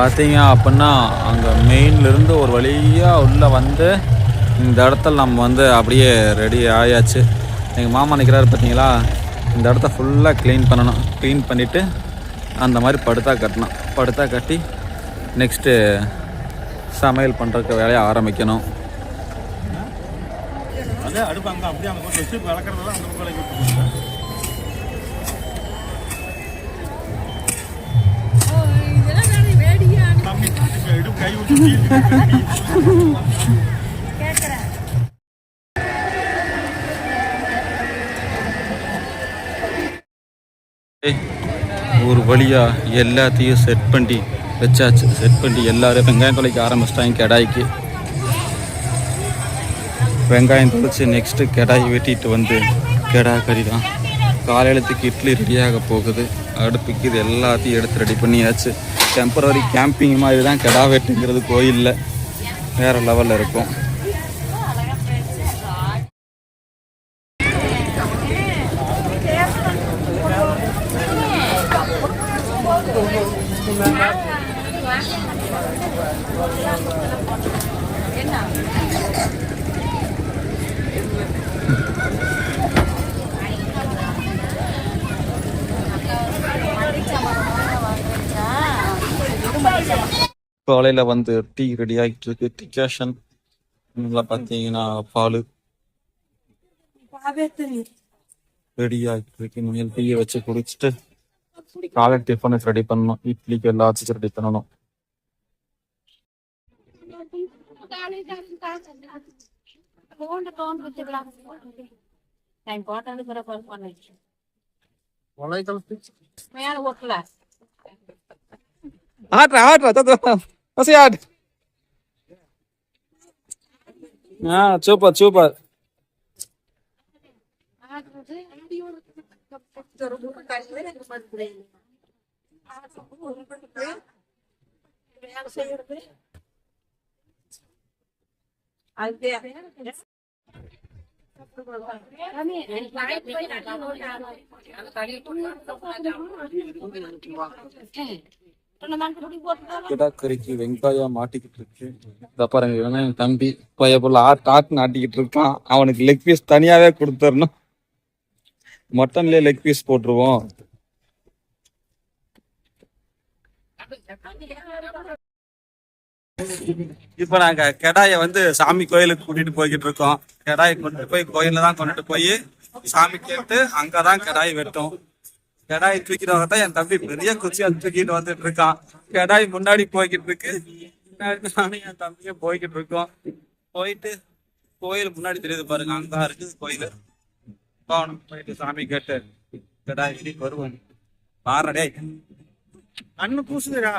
பார்த்தீங்க அப்படின்னா அங்கே மெயின்லேருந்து ஒரு வழியாக உள்ளே வந்து இந்த இடத்துல நம்ம வந்து அப்படியே ரெடி ஆயாச்சு. எங்கள் மாமா நிற்கிறாரு பார்த்தீங்களா, இந்த இடத்த ஃபுல்லாக க்ளீன் பண்ணணும். க்ளீன் பண்ணிவிட்டு அந்த மாதிரி படுத்தா கட்டணும். படுத்தா கட்டி நெக்ஸ்ட்டு சமையல் பண்ணுறதுக்கு வேலையை ஆரம்பிக்கணும். ஒரு வழியா எல்லாத்தையும் செட் பண்ணி வச்சாச்சு. செட் பண்ணி எல்லாரும் வெங்காயம் தொலைக்க ஆரம்பிச்சிட்டாங்க. கடாய்க்கு வெங்காயம் தொலைச்சி நெக்ஸ்ட்டு கடாய் வெட்டிட்டு வந்து கெடா கறி தான். காலையிலத்துக்கு இட்லி ரெடியாக போகுது. அடுப்புக்கு இது எல்லாத்தையும் எடுத்து ரெடி பண்ணியாச்சு. டெம்பரரி கேம்பிங் மாதிரி தான் கெடா வெட்டுங்கிறது. கோயிலில் வேறு லெவலில் இருக்கும். காலையில் வந்து டீ ரெடி ஆகிட்டு இருக்கு. டிகாஷன் பார்த்தீங்கன்னா பால் ரெடி ஆகிட்டு இருக்கு. இனிமேல் டீயை வச்சு குடிச்சிட்டு காலை டிஃபனுக்கு ரெடி பண்ணணும். இட்லிக்கு எல்லாத்தையும் ரெடி பண்ணணும். Super super. கிடாக்கறிக்கு வெங்காயம் மாட்டிக்கிட்டு இருக்கு. இதை பாருங்க, என் தம்பி பையப்புள்ள ஆட்டு நாட்டிக்கிட்டு இருக்கான். அவனுக்கு லெக் பீஸ் தனியாவே கொடுத்துடணும். மட்டன்லயே லெக் பீஸ் போட்டுருவோம். இப்ப நாங்க கெடாய வந்து சாமி கோயிலுக்கு கூட்டிட்டு போய்கிட்டு இருக்கோம். கெடாயை கொண்டுட்டு போய் கோயில்ல தான் கொண்டுட்டு போய் சாமி கேட்டு அங்கதான் கெடாய் வெட்டும். கெடாய் தூக்கிட்டு வரதான் என் தம்பி பெரிய குச்சியா தூக்கிட்டு வந்துட்டு இருக்கான். கெடாய் முன்னாடி போய்கிட்டு இருக்கு. நானும் என் தம்பியும் போய்கிட்டு இருக்கோம். போயிட்டு கோயில் முன்னாடி தெரியுது பாருங்க, அங்கதான் இருக்குது கோயில். போயிட்டு சாமி கேட்டு கெடாய் வெட்டி வருவோம். பாருடே அண்ணு பூசுகிறா.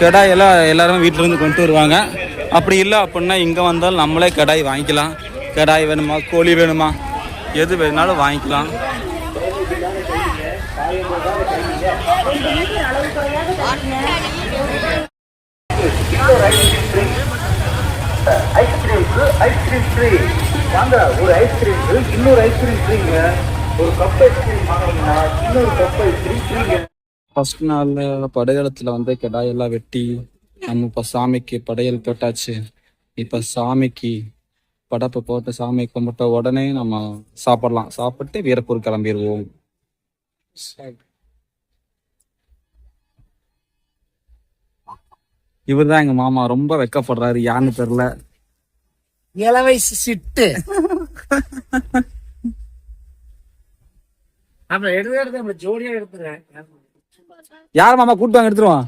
கெடாய் எல்லாம் எல்லாரும் வீட்டுல இருந்து கொண்டு வருவாங்க. அப்படி இல்லை அப்படின்னா இங்க வந்தாலும் நம்மளே கெடாய் வாங்கிக்கலாம். கெடாய் வேணுமா, கோழி வேணுமா, எது வேணுனாலும் வாங்கிக்கலாம். Ice cream free. வாங்க, ஒரு ஐஸ்கிரீம் இன்னொரு ஐஸ்கிரீம் ஃப்ரீங்க. ஒரு கப் ஐஸ்கிரீம் வாங்கினீங்கன்னா இன்னொரு கப் ஐஸ்கிரீம் ஃப்ரீங்க. ஃபர்ஸ்ட் நாளில் படையலத்தில் வந்து கெடாயெல்லாம் வெட்டி நம்ம இப்போ சாமிக்கு படையல் போட்டாச்சு. இப்போ சாமிக்கு படப்பை போட்டு சாமி கும்பிட்ட உடனே நம்ம சாப்பிடலாம். சாப்பிட்டு வீரப்பூர் கிளம்பிடுவோம். இவர் தான் எங்க மாமா. ரொம்ப வெக்கப்படுறாரு, யாருன்னு தெரியல. இளவயசு சிட்டு. அப்புறம் எடுத்து ஜோடியா எடுத்துறேன். யார் மாமா கூட்டு வாங்க எடுத்துருவான்.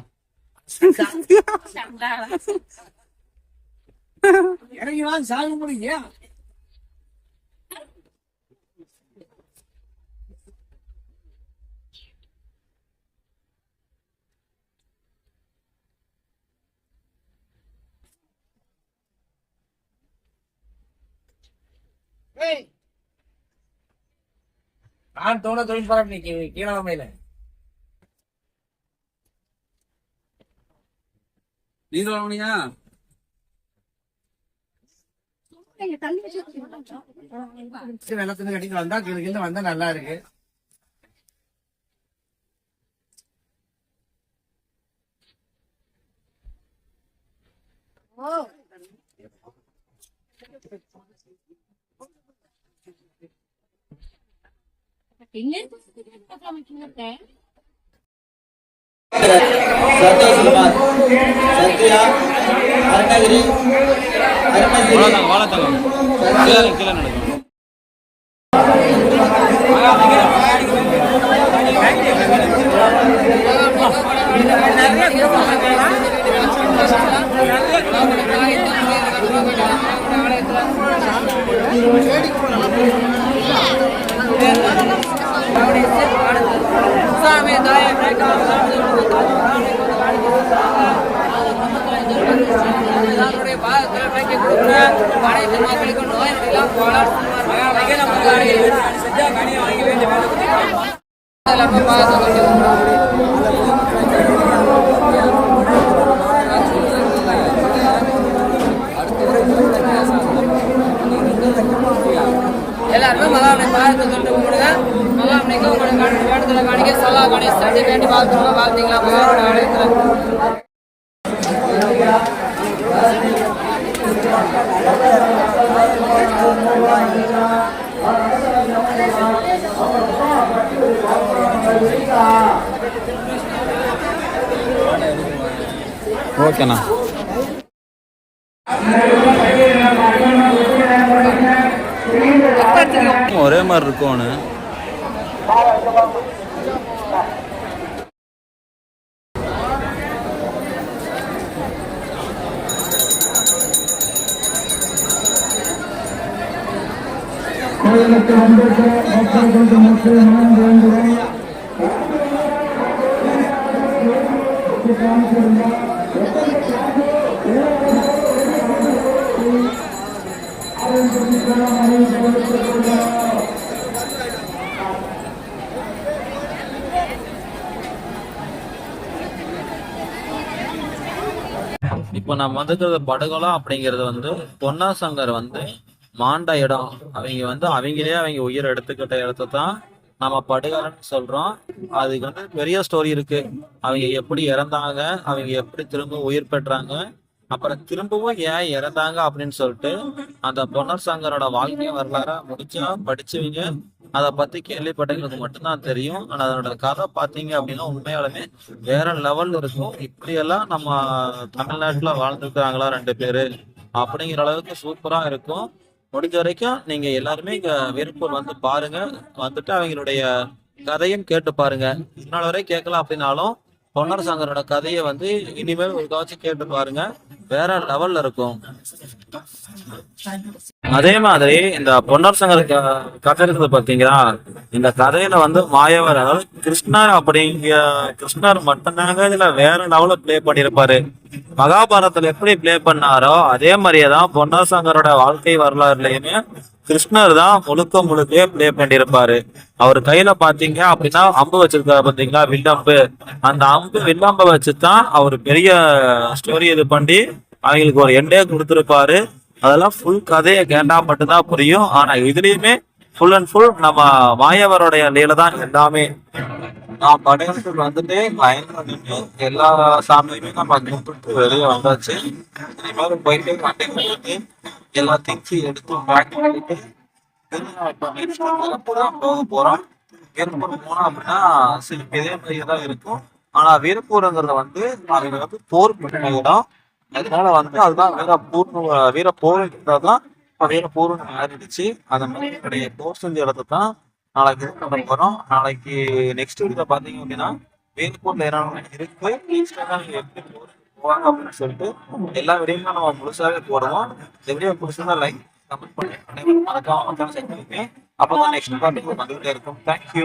இறங்கிவான் சாக முடியும். நான் தோண தொழில் பாரு கீழமையில நீங்க வாங்கினியா? வெள்ளத்துல கட்டிட்டு வந்தா கீழே வந்தா நல்லா இருக்கு. சந்தோஷ் சத்யா அருணகிரி வாழத்தங்கம் கீழே நடக்கும். அனைத்து மக்களுக்கும் நோய் நொடியெல்லாம் எல்லாருமே மகாமனை பாதத்தை தொட்டு கும்பிடுங்க. மகாமனைக்கு உங்களுக்கு வேண்டுதலை காணிக்க சொல்லா கணேஷ் சட்டி வேண்டி வாழ்த்துருங்க. வாழ்த்தீங்களா மகாமனை ஆலயத்தில் ஓகேண்ணா. ஒரே மாதிரி இருக்கும்னு கோயிலுக்கு வந்திருக்க பக்தர்களுக்கு மக்கள் மனம் வேண்டுகிறோம். இப்போ நம்ம வந்துக்கிறது படுகொலம் அப்படிங்கிறது வந்து பொன்னாசங்கர் வந்து மாண்ட இடம். அவங்களே அவங்க உயிரை எடுத்துக்கிட்ட இடத்த தான் நம்ம படுகொலைன்னு சொல்றோம். அதுக்கு வந்து பெரிய ஸ்டோரி இருக்கு. அவங்க எப்படி இறந்தாங்க, அவங்க எப்படி திரும்ப உயிர் பெற்றாங்க, அப்புறம் திரும்பவும் ஏன் இறந்தாங்க அப்படின்னு சொல்லிட்டு அந்த பொன்னர் சங்கரோட வாழ்க்கை வரலாற முடிச்சா படிச்சவங்க அதை பத்தி கேள்விப்பட்டவங்களுக்கு மட்டும்தான் தெரியும். ஆனா அதனோட கதை பாத்தீங்க அப்படின்னா உண்மையாலுமே வேற லெவல்ல இருக்கும். இப்படியெல்லாம் நம்ம தமிழ்நாட்டுல வாழ்ந்துருக்காங்களா 2 பேரு அப்படிங்கிற அளவுக்கு சூப்பரா இருக்கும். முடிஞ்ச வரைக்கும் நீங்க எல்லாருமே இங்க வேறுபூர் வந்து பாருங்க. வந்துட்டு அவங்களுடைய கதையும் கேட்டு பாருங்க. இன்னொரு வரை கேட்கலாம் அப்படின்னாலும் பொன்னர் சங்கரோட கதையை வந்து இனிமேல் ஒரு காட்சி கேட்டு பாருங்க. வேற லெவல்ல இருக்கும். அதே மாதிரி இந்த பொன்னர் சங்கர் கதை இருக்குது பாத்தீங்களா, இந்த கதையில வந்து மாயவர், அதாவது கிருஷ்ணர் மட்டும்தாங்க இதுல வேற லெவல்ல பிளே பண்ணிருப்பாரு. மகாபாரதத்துல எப்படி பிளே பண்ணாரோ அதே மாதிரியேதான் பொன்னர் சங்கரோட வாழ்க்கை வரலாறுலயுமே கிருஷ்ணர் தான் முழுக்க பிளே பண்ணிருப்பாரு. அவர் கையில பாத்தீங்க அப்படின்னா அம்பு வச்சிருக்காரு பாத்தீங்களா, வில்லம்பு. அந்த வில்லம்பை வச்சுதான் அவர் பெரிய ஸ்டோரி இது பண்ணி அவங்களுக்கு ஒரு எண்டே கொடுத்துருப்பாரு. அதெல்லாம் ஃபுல் கதையை கேட்டா மட்டும்தான் புரியும். ஆனா இதுலயுமே ஃபுல் அண்ட் ஃபுல் நம்ம மாயவருடைய லீல தான் எல்லாமே. நான் படையலுக்கு வந்துட்டு லைன்ல நின்று எல்லா சாமியுமே நம்ம கும்பிட்டு வெளியே வந்தாச்சு. இனிமேல் போயிட்டு வண்டி போயிட்டு எல்லா திங்ஸையும் எடுத்து பேக் பண்ணிட்டு போக போறோம். வீரப்பூர் போனோம் அப்படின்னா இதே மாதிரியே தான் இருக்கும். ஆனா வீரப்பூருங்கிறத வந்து அவங்க வந்து போர் பண்ண இடம். அதனால வந்து அதுதான் வீரப்போருன்றதுதான் வீரப்பூர்னு மாறிடுச்சு. அந்த மாதிரி என்னுடைய போர் செஞ்ச இடத்த தான் நாளைக்கு பண்ண போறோம். நாளைக்கு நெக்ஸ்ட் வீடியோல பாத்தீங்க அப்படின்னா வீரப்பூர்ல என்னென்ன இருக்கு, நெக்ஸ்ட் நீங்க எப்படி போவாங்க அப்படின்னு சொல்லிட்டு எல்லா வீடியோமே நம்ம முழுசாவே போடுவோம். இந்த வீடியோ பிடிச்சிருந்தா லைக் கமெண்ட் பண்ணி மறக்காம அப்பதான் நெக்ஸ்ட் பார்ட் வந்துகிட்டே இருக்கும். தேங்க்யூ.